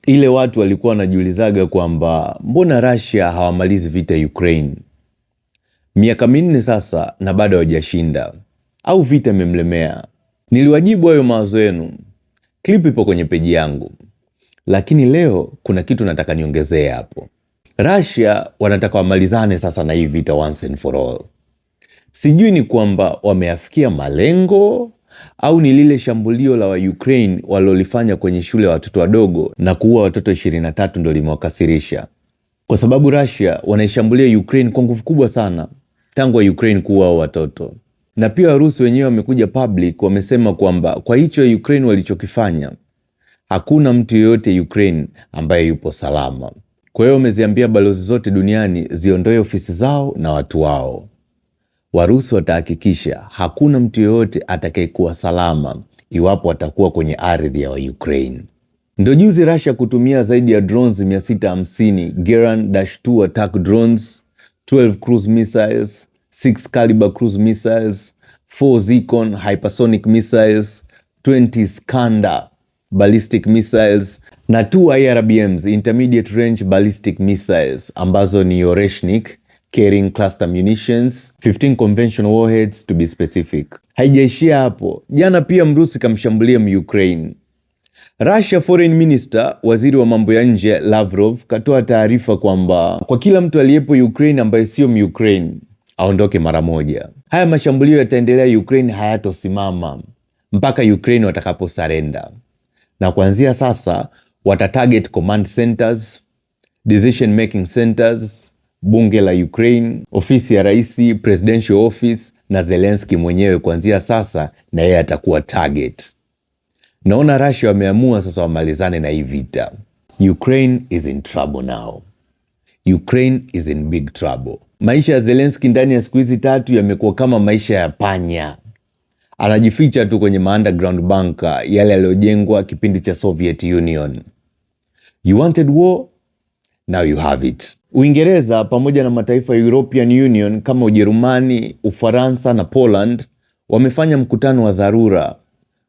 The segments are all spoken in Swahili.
ile watu walikuwa wanajiulizaga kwamba mbona Russia hawamalizi vita Ukraine? Miaka 4 sasa na bado hawajashinda, au vita imemlemea? Niliwajibu hayo mawazo yenu. Clip ipo kwenye peji yangu, lakini leo kuna kitu nataka niongezee hapo. Russia wanataka wamalizane sasa na hii vita once and for all. Sijui ni kwamba wameafikia malengo au ni lile shambulio la wa Ukraine walilofanya kwenye shule ya watoto wadogo na kuua watoto 23 ndio limewakasirisha. Kwa sababu Russia wanaishambulia Ukraine kwa nguvu kubwa sana tangu wa Ukraine kuua watoto. Na pia Warusi wenyewe wamekuja public wamesema kwamba kwa hicho Ukraine walichokifanya hakuna mtu yeyote Ukraine ambaye yupo salama. Kwa hiyo wameziambia balozi zote duniani ziondoe ofisi zao na watu wao. Warusi watahakikisha hakuna mtu yeyote atakayekuwa salama iwapo watakuwa kwenye ardhi ya Ukraine. Ndio juzi Russia kutumia zaidi ya drones 650 Geran-2 attack drones, 12 cruise missiles, 6 Caliber cruise missiles, 4 Zircon hypersonic missiles, 20 Iskander ballistic missiles na 2 IRBMs intermediate range ballistic missiles ambazo ni Oreshnik carrying cluster munitions, 15 conventional warheads to be specific. Haijaishia hapo. Jana pia Mrusi kamshambulia Ukraine. Russia Foreign Minister, waziri wa mambo ya nje Lavrov, katoa taarifa kwamba kwa kila mtu aliyepo Ukraine ambaye sio Ukraine aondoke mara moja. Haya mashambulio yataendelea Ukraine, hayatosimama mpaka Ukraine watakapo surrender. Na kuanzia sasa watatarget command centers, decision making centers, bunge la Ukraine, ofisi ya raisi, presidential office na Zelensky mwenyewe kuanzia sasa na yeye atakuwa target. Naona Russia wameamua sasa wamalizane na hii vita. Ukraine is in trouble now. Ukraine is in big trouble. Maisha ya Zelensky ndani ya siku hizi 3 yamekuwa kama maisha ya panya. Anajificha tu kwenye underground bunker yale yaliyojengwa kipindi cha Soviet Union. You wanted war? Now you have it. Uingereza pamoja na mataifa ya European Union kama Ujerumani, Ufaransa na Poland wamefanya mkutano wa dharura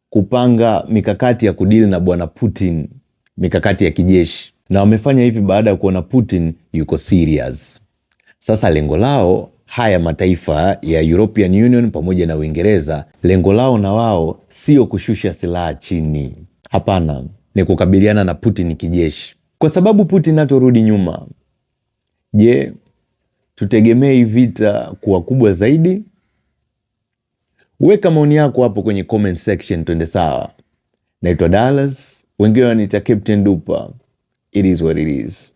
kupanga mikakati ya kudili na bwana Putin, mikakati ya kijeshi. Na wamefanya hivi baada ya kuona Putin yuko serious. Sasa lengo lao haya mataifa ya European Union pamoja na Uingereza, lengo lao na wao sio kushusha silaha chini. Hapana, ni kukabiliana na Putin kijeshi. Kwa sababu Putin hatorudi nyuma. Je, tutegemee hii vita kuwa kubwa zaidi? Weka maoni yako hapo kwenye comment section twende sawa. Naitwa Dallas, wengine wananiita Captain Dupa. It is what it is.